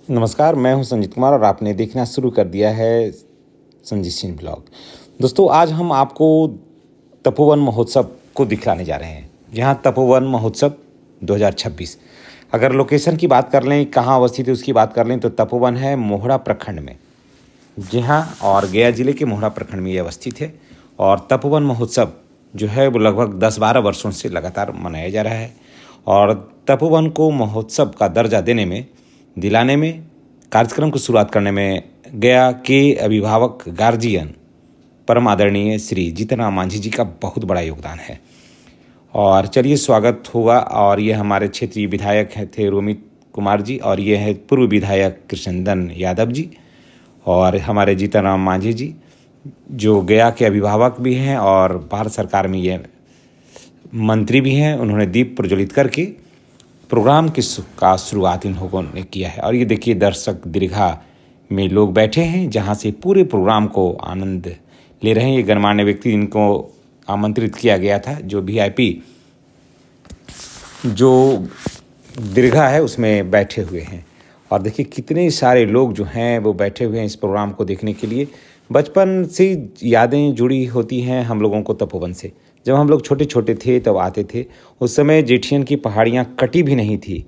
नमस्कार, मैं हूं संजीत कुमार और आपने देखना शुरू कर दिया है संजीत सिंह ब्लॉग। दोस्तों, आज हम आपको तपोवन महोत्सव को दिखलाने जा रहे हैं। यहाँ तपोवन महोत्सव 2026। अगर लोकेशन की बात कर लें, कहाँ अवस्थित है उसकी बात कर लें, तो तपोवन है मोहड़ा प्रखंड में। जी हाँ, और गया जिले के मोहड़ा प्रखंड में ये अवस्थित है। और तपोवन महोत्सव जो है वो लगभग 10-12 वर्षों से लगातार मनाया जा रहा है। और तपोवन को महोत्सव का दर्जा दिलाने में, कार्यक्रम की शुरुआत करने में गया के अभिभावक गार्जियन परम आदरणीय श्री जीतनराम मांझी जी का बहुत बड़ा योगदान है। और चलिए स्वागत होगा। और ये हमारे क्षेत्रीय विधायक थे रोमित कुमार जी, और ये है पूर्व विधायक कृष्णनंदन यादव जी, और हमारे जीतनराम मांझी जी जो गया के अभिभावक भी हैं और भारत सरकार में ये मंत्री भी हैं। उन्होंने दीप प्रज्वलित करके प्रोग्राम का शुरुआत इन लोगों ने किया है। और ये देखिए, दर्शक दीर्घा में लोग बैठे हैं जहां से पूरे प्रोग्राम को आनंद ले रहे हैं। ये गणमान्य व्यक्ति जिनको आमंत्रित किया गया था, जो वीआईपी जो दीर्घा है उसमें बैठे हुए हैं। और देखिए कितने सारे लोग जो हैं वो बैठे हुए हैं इस प्रोग्राम को देखने के लिए। बचपन से यादें जुड़ी होती हैं हम लोगों को तपोवन से। जब हम लोग छोटे छोटे थे तब आते थे। उस समय जेठियन की पहाड़ियाँ कटी भी नहीं थी,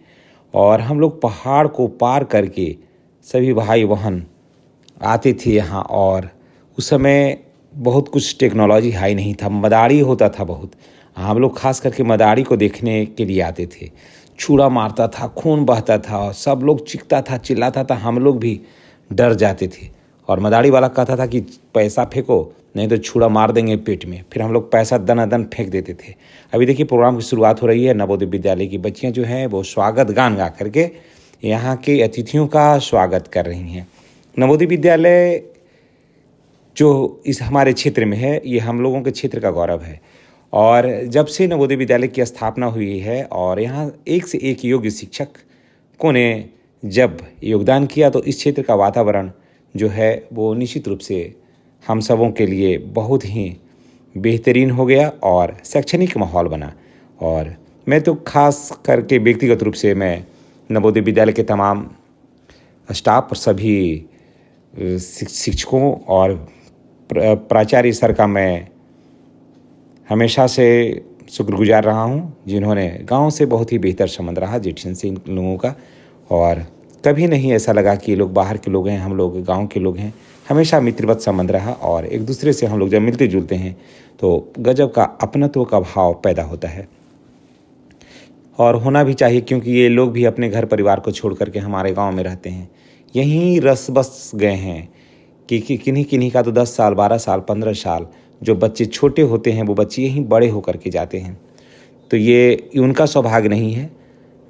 और हम लोग पहाड़ को पार करके सभी भाई बहन आते थे यहाँ। और उस समय बहुत कुछ टेक्नोलॉजी हाई नहीं था, मदारी होता था बहुत। हम लोग खास करके मदारी को देखने के लिए आते थे। छुरा मारता था, खून बहता था, सब लोग चीखता था, चिल्लाता था, हम लोग भी डर जाते थे। और मदारी वाला कहता था कि पैसा फेंको, नहीं तो छुरा मार देंगे पेट में। फिर हम लोग पैसा दनादन फेंक देते थे। अभी देखिए प्रोग्राम की शुरुआत हो रही है। नवोदय विद्यालय की बच्चियां जो हैं वो स्वागत गान गा करके यहाँ के अतिथियों का स्वागत कर रही हैं। नवोदय विद्यालय जो इस हमारे क्षेत्र में है, ये हम लोगों के क्षेत्र का गौरव है। और जब से नवोदय विद्यालय की स्थापना हुई है और यहाँ एक से एक योग्य शिक्षकों ने जब योगदान किया, तो इस क्षेत्र का वातावरण जो है वो निश्चित रूप से हम सबों के लिए बहुत ही बेहतरीन हो गया और शैक्षणिक माहौल बना। और मैं तो खास करके व्यक्तिगत रूप से मैं नवोदय विद्यालय के तमाम स्टाफ और सभी शिक्षकों और प्राचार्य सर का मैं हमेशा से शुक्रगुजार रहा हूँ, जिन्होंने गांव से बहुत ही बेहतर संबंध रहा जेठियन से इन लोगों का। और कभी नहीं ऐसा लगा कि ये लोग बाहर के लोग हैं, हम लोग गांव के लोग हैं। हमेशा मित्रवत संबंध रहा, और एक दूसरे से हम लोग जब मिलते जुलते हैं तो गजब का अपनत्व का भाव पैदा होता है। और होना भी चाहिए, क्योंकि ये लोग भी अपने घर परिवार को छोड़ करके हमारे गाँव में रहते हैं। यहीं रस बस गए हैं कि किन्हीं किन्हीं का तो 10 साल, 12 साल, 15 साल जो बच्चे छोटे होते हैं वो बच्चे यहीं बड़े होकर के जाते हैं। तो ये उनका सौभाग्य नहीं है।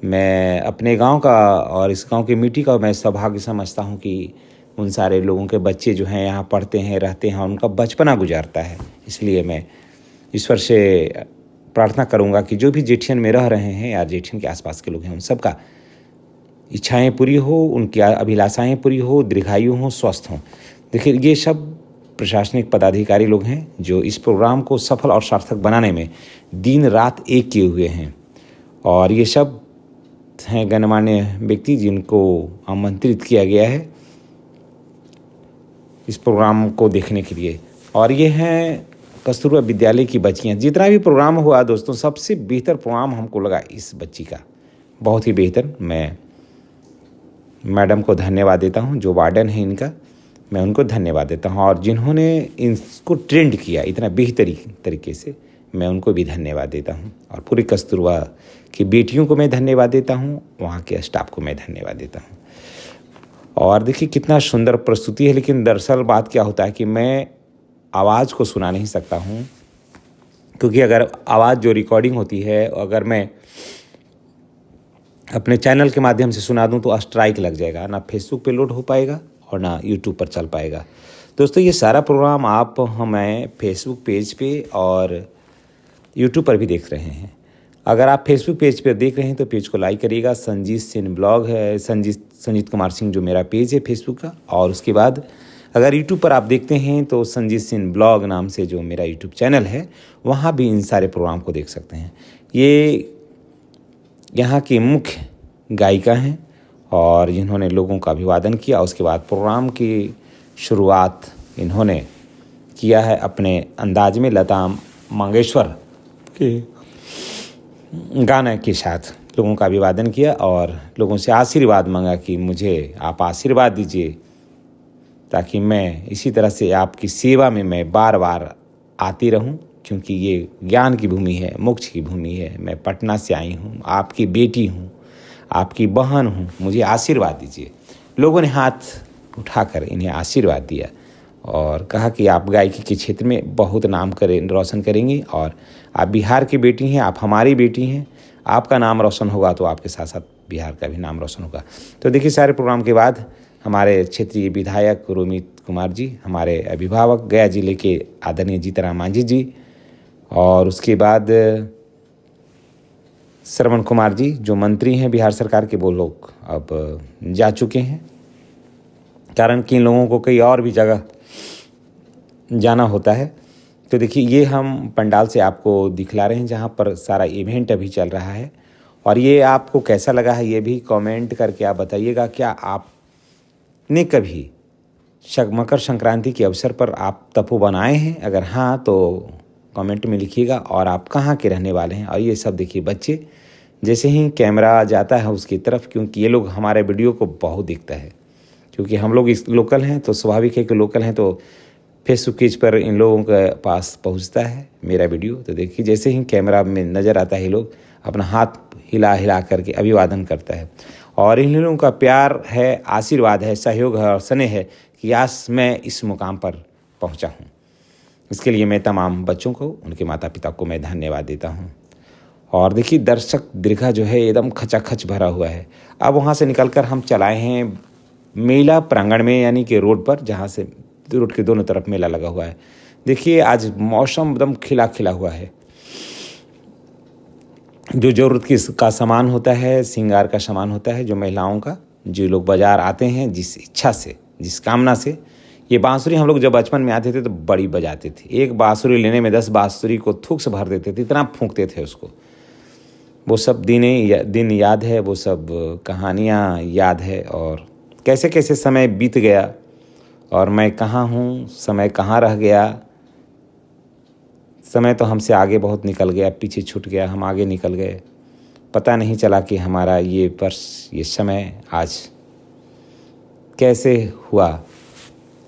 मैं अपने गांव का और इस गांव की मिट्टी का मैं सौभाग्य समझता हूं कि उन सारे लोगों के बच्चे जो हैं यहाँ पढ़ते हैं, रहते हैं, उनका बचपना गुजारता है। इसलिए मैं ईश्वर से प्रार्थना करूँगा कि जो भी जेठियन में रह रहे हैं या जेठियन के आसपास के लोग हैं, उन सब का इच्छाएँ पूरी हो, उनकी अभिलाषाएँ पूरी हो, दीर्घायु हों, स्वस्थ हों। देखिए, ये सब प्रशासनिक पदाधिकारी लोग हैं जो इस प्रोग्राम को सफल और सार्थक बनाने में दिन रात एक किए हुए हैं। और ये सब हैं गणमान्य व्यक्ति जिनको आमंत्रित किया गया है इस प्रोग्राम को देखने के लिए। और ये हैं कस्तूरबा विद्यालय की बच्चियाँ। जितना भी प्रोग्राम हुआ दोस्तों, सबसे बेहतर प्रोग्राम हमको लगा इस बच्ची का, बहुत ही बेहतर। मैं मैडम को धन्यवाद देता हूँ, जो वार्डन है इनका, मैं उनको धन्यवाद देता हूँ। और जिन्होंने इसको ट्रेंड किया इतना बेहतरीन तरीके से, मैं उनको भी धन्यवाद देता हूँ। और पूरी कस्तूरबा की बेटियों को मैं धन्यवाद देता हूँ, वहाँ के स्टाफ को मैं धन्यवाद देता हूँ। और देखिए कितना सुंदर प्रस्तुति है। लेकिन दरअसल बात क्या होता है कि मैं आवाज़ को सुना नहीं सकता हूँ, क्योंकि अगर आवाज़ जो रिकॉर्डिंग होती है, अगर मैं अपने चैनल के माध्यम से सुना दूँ तो स्ट्राइक लग जाएगा, ना फेसबुक पे लोड हो पाएगा और ना यूट्यूब पर चल पाएगा। दोस्तों, ये सारा प्रोग्राम आप हमें फेसबुक पेज पे और यूट्यूब पर भी देख रहे हैं। अगर आप फेसबुक पेज पे देख रहे हैं तो पेज को लाइक करिएगा। संजीत सिंह ब्लॉग है, संजीत कुमार सिंह जो मेरा पेज है फेसबुक का। और उसके बाद अगर यूट्यूब पर आप देखते हैं तो संजीत सिंह ब्लॉग नाम से जो मेरा यूट्यूब चैनल है, वहाँ भी इन सारे प्रोग्राम को देख सकते हैं। ये यहाँ की मुख्य गायिका हैं और इन्होंने लोगों का अभिवादन किया। उसके बाद प्रोग्राम की शुरुआत इन्होंने किया है अपने अंदाज में लता मंगेशकर के गाने के साथ। लोगों का अभिवादन किया और लोगों से आशीर्वाद मांगा कि मुझे आप आशीर्वाद दीजिए ताकि मैं इसी तरह से आपकी सेवा में मैं बार बार आती रहूं, क्योंकि ये ज्ञान की भूमि है, मोक्ष की भूमि है। मैं पटना से आई हूँ, आपकी बेटी हूँ, आपकी बहन हूँ, मुझे आशीर्वाद दीजिए। लोगों ने हाथ उठाकर इन्हें आशीर्वाद दिया और कहा कि आप गायकी के क्षेत्र में बहुत नाम रोशन करेंगी और आप बिहार की बेटी हैं, आप हमारी बेटी हैं। आपका नाम रोशन होगा तो आपके साथ साथ बिहार का भी नाम रोशन होगा। तो देखिए, सारे प्रोग्राम के बाद हमारे क्षेत्रीय विधायक रोमित कुमार जी, हमारे अभिभावक गया जिले के आदरणीय जीतराम मांझी जी, और उसके बाद श्रवण कुमार जी जो मंत्री हैं बिहार सरकार के, वो लोग अब जा चुके हैं, कारण कि इन लोगों को कई और भी जगह जाना होता है। तो देखिए, ये हम पंडाल से आपको दिखला रहे हैं जहाँ पर सारा इवेंट अभी चल रहा है। और ये आपको कैसा लगा है ये भी कमेंट करके आप बताइएगा। क्या आपने कभी मकर संक्रांति के अवसर पर आप तपोवन आए हैं? अगर हाँ तो कमेंट में लिखिएगा। और आप कहाँ के रहने वाले हैं? और ये सब देखिए, बच्चे जैसे ही कैमरा जाता है उसकी तरफ, क्योंकि ये लोग हमारे वीडियो को बहुत देखता है, क्योंकि हम लोग इस लोकल हैं तो स्वाभाविक है कि लोकल हैं तो फेसबुक पेज पर इन लोगों के पास पहुंचता है मेरा वीडियो। तो देखिए, जैसे ही कैमरा में नज़र आता है, ये लोग अपना हाथ हिला हिला करके अभिवादन करता है। और इन लोगों का प्यार है, आशीर्वाद है, सहयोग है और स्नेह है कि आज मैं इस मुकाम पर पहुंचा हूं। इसके लिए मैं तमाम बच्चों को, उनके माता पिता को मैं धन्यवाद देता हूं। और देखिए, दर्शक दीर्घा जो है एकदम खचाखच भरा हुआ है। अब वहाँ से निकलकर हम चलाए हैं मेला प्रांगण में, यानी कि रोड पर, जहाँ से रोड के दोनों तरफ मेला लगा हुआ है। देखिए, आज मौसम एकदम खिला खिला हुआ है। जो ज़रूरत का सामान होता है, श्रृंगार का सामान होता है, जो महिलाओं का, जो लोग बाजार आते हैं जिस इच्छा से, जिस कामना से। ये बांसुरी हम लोग जब बचपन में आते थे तो बड़ी बजाते थे। एक बांसुरी लेने में 10 बांसुरी को थूक से भर देते थे, इतना फूंकते थे उसको। वो सब दिन याद है, वो सब कहानियाँ याद है, और कैसे कैसे समय बीत गया और मैं कहाँ हूँ, समय कहाँ रह गया। समय तो हमसे आगे बहुत निकल गया, पीछे छूट गया, हम आगे निकल गए। पता नहीं चला कि हमारा ये वर्ष, ये समय आज कैसे हुआ।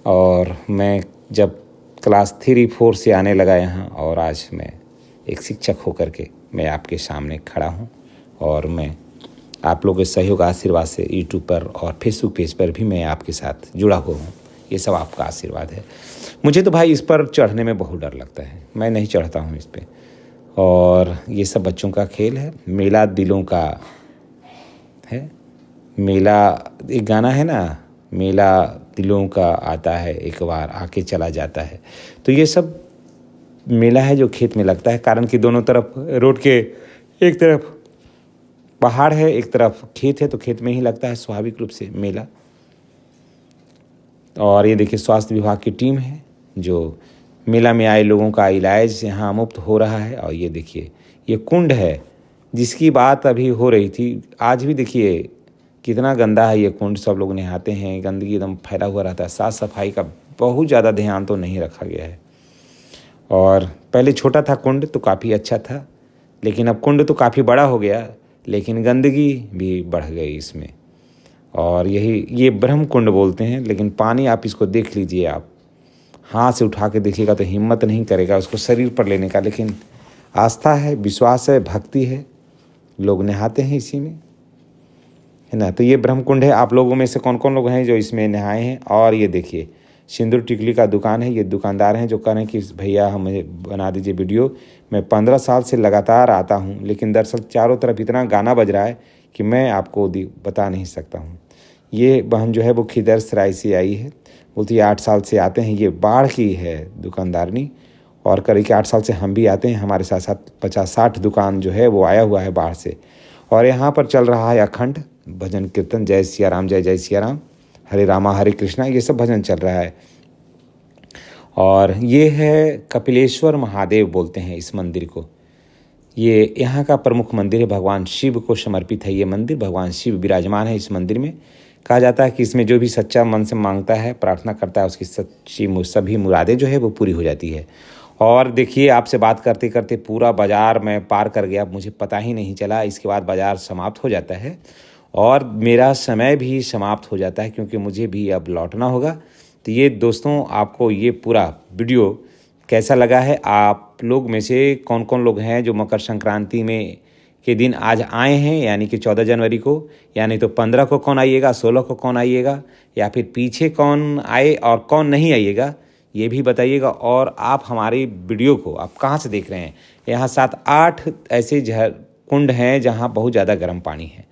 और मैं जब क्लास 3-4 से आने लगा यहाँ, और आज मैं एक शिक्षक होकर के मैं आपके सामने खड़ा हूँ। और मैं आप लोगों के सहयोग आशीर्वाद से यूट्यूब पर और फेसबुक पेज पर भी मैं आपके साथ जुड़ा हुआ हूँ। ये सब आपका आशीर्वाद है। मुझे तो भाई इस पर चढ़ने में बहुत डर लगता है, मैं नहीं चढ़ता हूँ इस पर। और ये सब बच्चों का खेल है, मेला दिलों का है। मेला एक गाना है ना, मेला दिलों का आता है, एक बार आके चला जाता है। तो ये सब मेला है जो खेत में लगता है, कारण कि दोनों तरफ रोड के, एक तरफ पहाड़ है, एक तरफ खेत है, तो खेत में ही लगता है स्वाभाविक रूप से मेला। और ये देखिए, स्वास्थ्य विभाग की टीम है जो मेला में आए लोगों का इलाज यहाँ मुफ्त हो रहा है। और ये देखिए, ये कुंड है जिसकी बात अभी हो रही थी। आज भी देखिए कितना गंदा है ये कुंड, सब लोग नहाते हैं, गंदगी एकदम फैला हुआ रहता है। साफ़ सफाई का बहुत ज़्यादा ध्यान तो नहीं रखा गया है। और पहले छोटा था कुंड तो काफ़ी अच्छा था, लेकिन अब कुंड तो काफ़ी बड़ा हो गया, लेकिन गंदगी भी बढ़ गई इसमें। और ये ब्रह्म कुंड बोलते हैं, लेकिन पानी आप इसको देख लीजिए, आप हाथ से उठा के देखिएगा तो हिम्मत नहीं करेगा उसको शरीर पर लेने का, लेकिन आस्था है, विश्वास है, भक्ति है, लोग नहाते हैं इसी में, है ना। तो ये ब्रह्म कुंड है। आप लोगों में से कौन कौन लोग हैं जो इसमें नहाए हैं? और ये देखिए, सिंदूर टिकली का दुकान है। ये दुकानदार हैं जो कह रहे हैं कि भैया हमें बना दीजिए वीडियो। मैं 15 साल से लगातार आता हूँ, लेकिन दरअसल चारों तरफ इतना गाना बज रहा है कि मैं आपको बता नहीं सकता हूँ। ये बहन जो है वो खिदर सराय से आई है, बोलती है 8 साल से आते हैं। ये बाढ़ की है दुकानदारनी, और करीब 8 साल से हम भी आते हैं, हमारे साथ साथ 50-60 दुकान जो है वो आया हुआ है बाढ़ से। और यहाँ पर चल रहा है अखंड भजन कीर्तन, जय सिया राम, जय जय सिया राम, हरे रामा हरे कृष्णा, ये सब भजन चल रहा है। और ये है कपिलेश्वर महादेव बोलते हैं इस मंदिर को। ये यहाँ का प्रमुख मंदिर है, भगवान शिव को समर्पित है ये मंदिर। भगवान शिव विराजमान है इस मंदिर में। कहा जाता है कि इसमें जो भी सच्चा मन से मांगता है, प्रार्थना करता है, उसकी सभी मुरादें जो है वो पूरी हो जाती है। और देखिए, आपसे बात करते करते पूरा बाज़ार मैं पार कर गया, मुझे पता ही नहीं चला। इसके बाद बाज़ार समाप्त हो जाता है और मेरा समय भी समाप्त हो जाता है, क्योंकि मुझे भी अब लौटना होगा। तो ये दोस्तों, आपको ये पूरा वीडियो कैसा लगा है? आप लोग में से कौन कौन लोग हैं जो मकर संक्रांति में के दिन आज आए हैं, यानी कि 14 जनवरी को, यानी तो 15 को कौन आइएगा, 16 को कौन आइएगा, या फिर पीछे कौन आए और कौन नहीं आइएगा, ये भी बताइएगा। और आप हमारी वीडियो को आप कहाँ से देख रहे हैं? यहाँ 7-8 ऐसे कुंड हैं जहाँ बहुत ज़्यादा गर्म पानी है,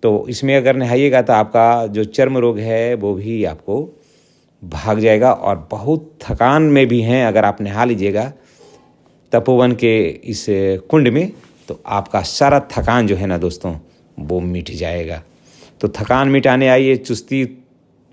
तो इसमें अगर नहाइएगा तो आपका जो चर्म रोग है वो भी आपको भाग जाएगा। और बहुत थकान में भी हैं, अगर आप नहा लीजिएगा तपोवन के इस कुंड में, तो आपका सारा थकान जो है ना दोस्तों वो मिट जाएगा। तो थकान मिटाने आइए, चुस्ती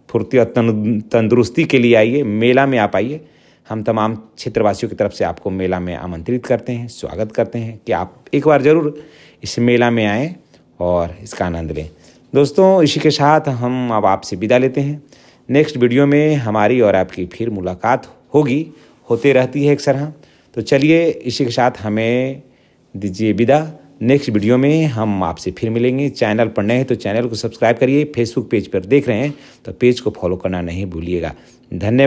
फुर्ती और तंदुरुस्ती के लिए आइए, मेला में आप आइए। हम तमाम क्षेत्रवासियों की तरफ से आपको मेला में आमंत्रित करते हैं, स्वागत करते हैं कि आप एक बार ज़रूर इस मेला में आएँ और इसका आनंद लें। दोस्तों, इसी के साथ हम अब आपसे विदा लेते हैं। नेक्स्ट वीडियो में हमारी और आपकी फिर मुलाकात होते रहती है अक्सर। तो चलिए, इसी के साथ हमें दीजिए विदा। नेक्स्ट वीडियो में हम आपसे फिर मिलेंगे। चैनल पर नए हैं तो चैनल को सब्सक्राइब करिए। फेसबुक पेज पर देख रहे हैं तो पेज को फॉलो करना नहीं भूलिएगा। धन्यवाद।